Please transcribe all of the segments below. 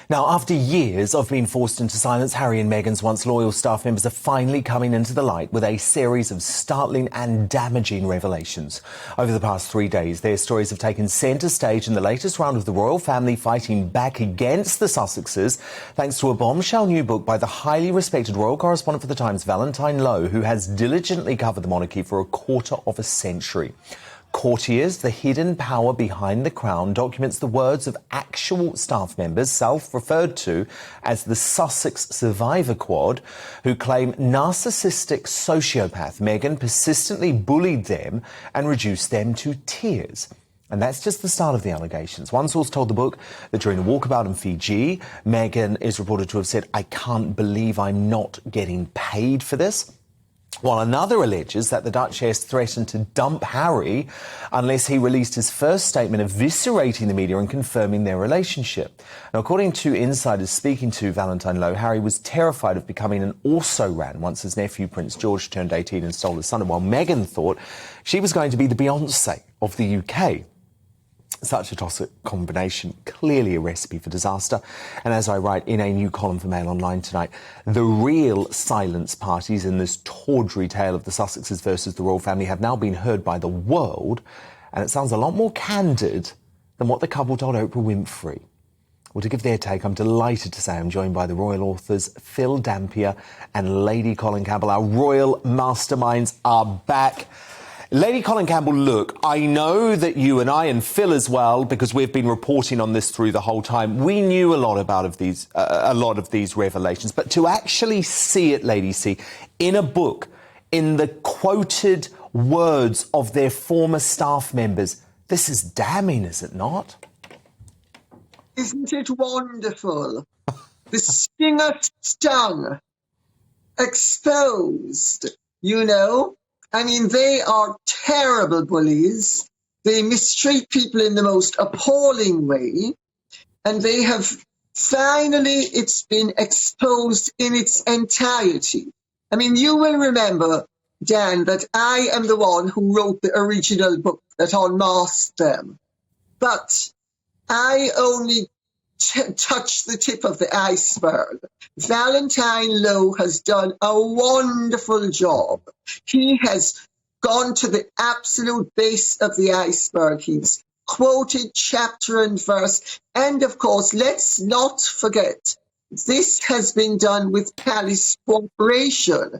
Now, after years of being forced into silence, Harry and Meghan's once loyal staff members are finally coming into the light with a series of startling and damaging revelations. Over the past 3 days, their stories have taken centre stage in the latest round of the royal family fighting back against the Sussexes, thanks to a bombshell new book by the highly respected royal correspondent for The Times, Valentine Low, who has diligently covered the monarchy for a quarter of a century. Courtiers, the hidden power behind the crown, documents the words of actual staff members, self-referred to as the Sussex Survivor Squad, who claim narcissistic sociopath Meghan persistently bullied them and reduced them to tears. And that's just the start of the allegations. One source told the book that during a walkabout in Fiji, Meghan is reported to have said, "I can't believe I'm not getting paid for this," while another alleges that the Duchess threatened to dump Harry unless he released his first statement eviscerating the media and confirming their relationship. Now, according to insiders speaking to Valentine Low, Harry was terrified of becoming an also-ran once his nephew Prince George turned 18 and stole his son, while Meghan thought she was going to be the Beyoncé of the UK. Such a toxic combination, clearly a recipe for disaster. And as I write in a new column for Mail Online tonight, the real silence parties in this tawdry tale of the Sussexes versus the royal family have now been heard by the world, and it sounds a lot more candid than what the couple told Oprah Winfrey. Well, to give their take, I'm delighted to say I'm joined by the royal authors Phil Dampier and Lady Colin Campbell. Our royal masterminds are back. Lady Colin Campbell, look, I know that you and I, and Phil as well, because we've been reporting on this through the whole time, we knew a lot of these revelations, but to actually see it, Lady C, in a book, in the quoted words of their former staff members, this is damning, is it not? Isn't it wonderful? The stinger stung, exposed, you know? I mean, they are terrible bullies. They mistreat people in the most appalling way. And they have finally, it's been exposed in its entirety. I mean, you will remember, Dan, that I am the one who wrote the original book that unmasked them. But I only touched the tip of the iceberg. Valentine Low has done a wonderful job. He has gone to the absolute base of the iceberg. He's quoted chapter and verse. And of course, let's not forget, this has been done with Palace cooperation,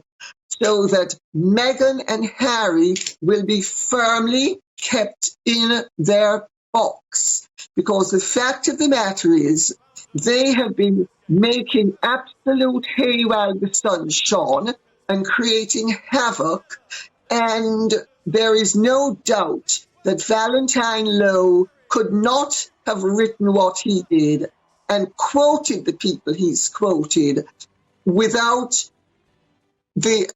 so that Meghan and Harry will be firmly kept in their box. Because the fact of the matter is, they have been making absolute hay while the sun shone and creating havoc. And there is no doubt that Valentine Low could not have written what he did and quoted the people he's quoted without the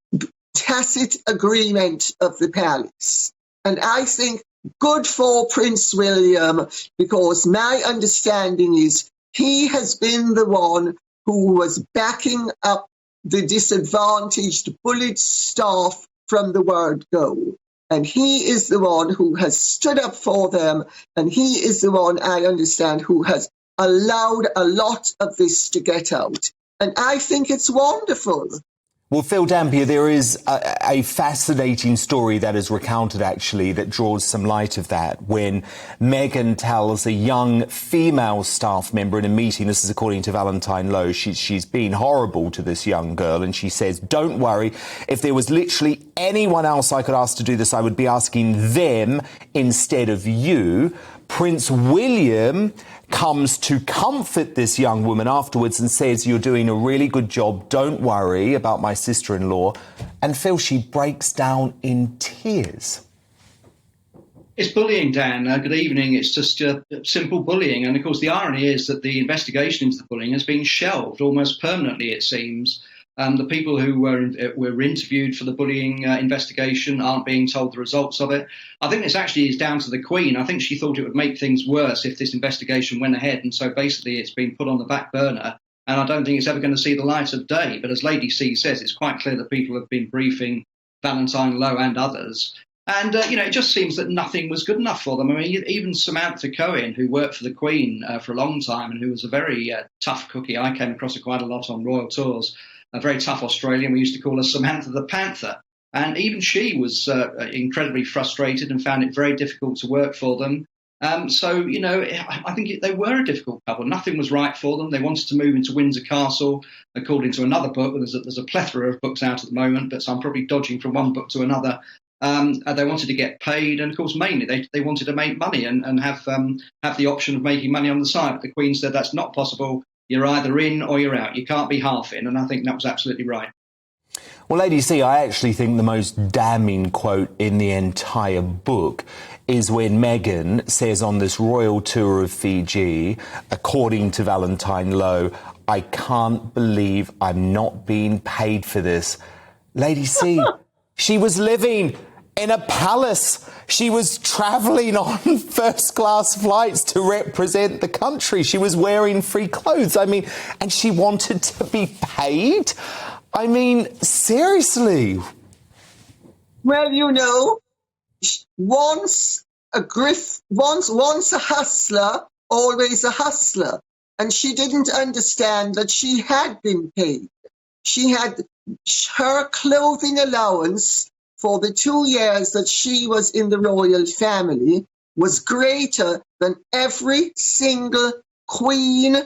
tacit agreement of the palace. And I think good for Prince William, because my understanding is he has been the one who was backing up the disadvantaged, bullied staff from the word go. And he is the one who has stood up for them, and he is the one, I understand, who has allowed a lot of this to get out. And I think it's wonderful. Well, Phil Dampier, there is a fascinating story that is recounted, actually, that draws some light of that, when Meghan tells a young female staff member in a meeting, this is according to Valentine Low, she's been horrible to this young girl, and she says, "Don't worry, if there was literally anyone else I could ask to do this, I would be asking them instead of you." Prince William comes to comfort this young woman afterwards and says, "You're doing a really good job, don't worry about my sister-in-law." And Phil, she breaks down in tears. It's bullying, Dan. Good evening. It's just simple bullying. And of course, the irony is that the investigation into the bullying has been shelved almost permanently, it seems. The people who were interviewed for the bullying investigation aren't being told the results of it. I think this actually is down to the Queen. I think she thought it would make things worse if this investigation went ahead. And so basically it's been put on the back burner. And I don't think it's ever going to see the light of day. But as Lady C says, it's quite clear that people have been briefing Valentine Low and others. And, it just seems that nothing was good enough for them. I mean, even Samantha Cohen, who worked for the Queen for a long time and who was a very tough cookie. I came across her quite a lot on royal tours. A very tough Australian. We used to call her Samantha the Panther. And even she was incredibly frustrated and found it very difficult to work for them. I think they were a difficult couple. Nothing was right for them. They wanted to move into Windsor Castle, according to another book. There's a plethora of books out at the moment, but so I'm probably dodging from one book to another. They wanted to get paid, and of course, mainly they wanted to make money and have the option of making money on the side. But the Queen said that's not possible. You're either in or you're out. You can't be half in, and I think that was absolutely right. Well, Lady C, I actually think the most damning quote in the entire book is when Meghan says on this royal tour of Fiji, according to Valentine Low, "I can't believe I'm not being paid for this." Lady C, she was living in a palace. She was travelling on first-class flights to represent the country. She was wearing free clothes. I mean, and she wanted to be paid? I mean, seriously. Well, once a hustler, always a hustler. And she didn't understand that she had been paid. She had her clothing allowance for the 2 years that she was in the royal family was greater than every single queen,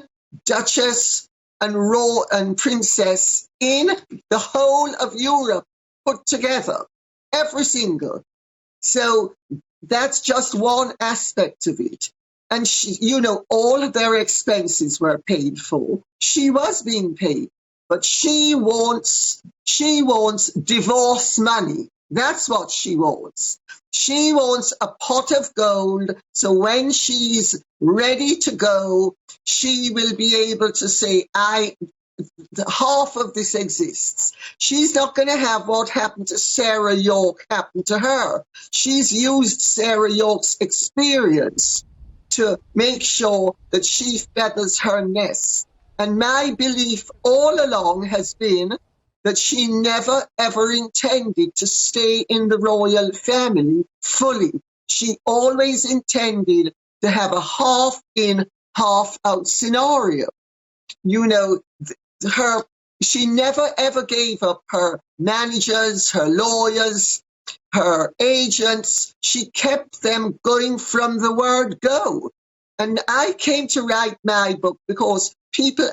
duchess, and princess in the whole of Europe put together. Every single. So that's just one aspect of it. And all of their expenses were paid for. She was being paid, but she wants divorce money. That's what she wants. She wants a pot of gold, so when she's ready to go, she will be able to say, half of this exists. She's not going to have what happened to Sarah York happen to her. She's used Sarah York's experience to make sure that she feathers her nest. And my belief all along has been that she never, ever intended to stay in the royal family fully. She always intended to have a half-in, half-out scenario. She never, ever gave up her managers, her lawyers, her agents. She kept them going from the word go. And I came to write my book because people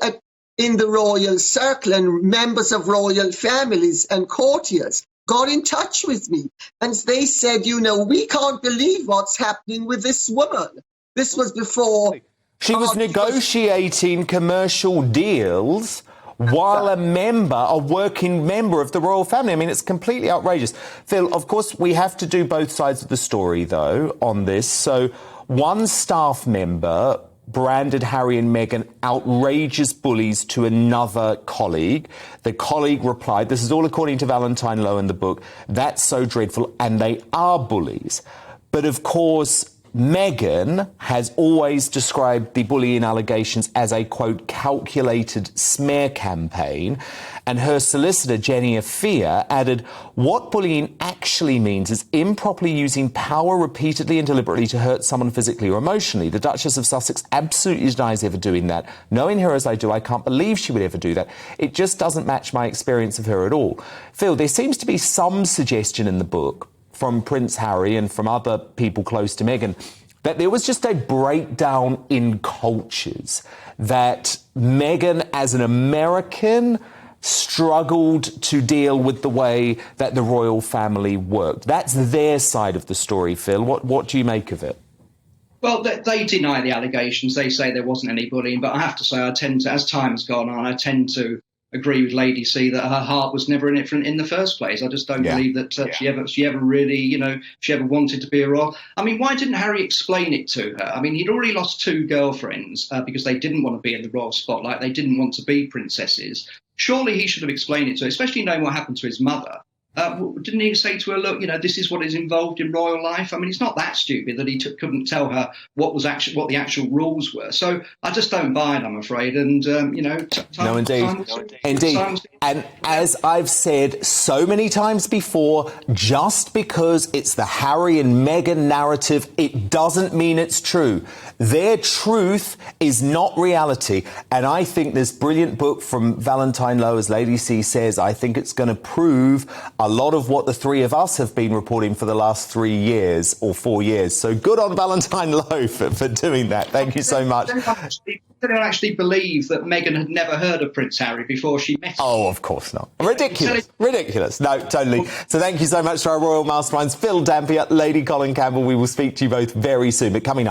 in the royal circle and members of royal families and courtiers got in touch with me. And they said, we can't believe what's happening with this woman. This was before... She was negotiating commercial deals while a working member of the royal family. I mean, it's completely outrageous. Phil, of course, we have to do both sides of the story, though, on this. So one staff member branded Harry and Meghan outrageous bullies to another colleague. The colleague replied, this is all according to Valentine Low in the book, "That's so dreadful, and they are bullies." But of course, Meghan has always described the bullying allegations as a, quote, calculated smear campaign. And her solicitor, Jenny Afia, added, what bullying actually means is improperly using power repeatedly and deliberately to hurt someone physically or emotionally. The Duchess of Sussex absolutely denies ever doing that. Knowing her as I do, I can't believe she would ever do that. It just doesn't match my experience of her at all. Phil, there seems to be some suggestion in the book from Prince Harry and from other people close to Meghan that there was just a breakdown in cultures, that Meghan, as an American, struggled to deal with the way that the royal family worked. That's their side of the story, Phil. What do you make of it? Well, they deny the allegations. They say there wasn't any bullying, but I have to say, as time has gone on, I tend to agree with Lady C that her heart was never in it in the first place. I just don't believe that she ever really, she ever wanted to be a royal. I mean, why didn't Harry explain it to her? I mean, he'd already lost 2 girlfriends because they didn't want to be in the royal spotlight. They didn't want to be princesses. Surely he should have explained it to her, especially knowing what happened to his mother. Didn't he say to her, look, this is what is involved in royal life? I mean, it's not that stupid that he couldn't tell her what the actual rules were. So I just don't buy it, I'm afraid. And, No, indeed. And as I've said so many times before, just because it's the Harry and Meghan narrative, it doesn't mean it's true. Their truth is not reality. And I think this brilliant book from Valentine Low, as Lady C says, I think it's going to prove a lot of what the three of us have been reporting for the last 3 years or 4 years. So good on Valentine Low for doing that. Thank you so much. I don't actually believe that Meghan had never heard of Prince Harry before she met him. Oh, of course not. Ridiculous. Ridiculous. No, totally. So thank you so much to our royal masterminds, Phil Dampier, Lady Colin Campbell. We will speak to you both very soon. But coming up,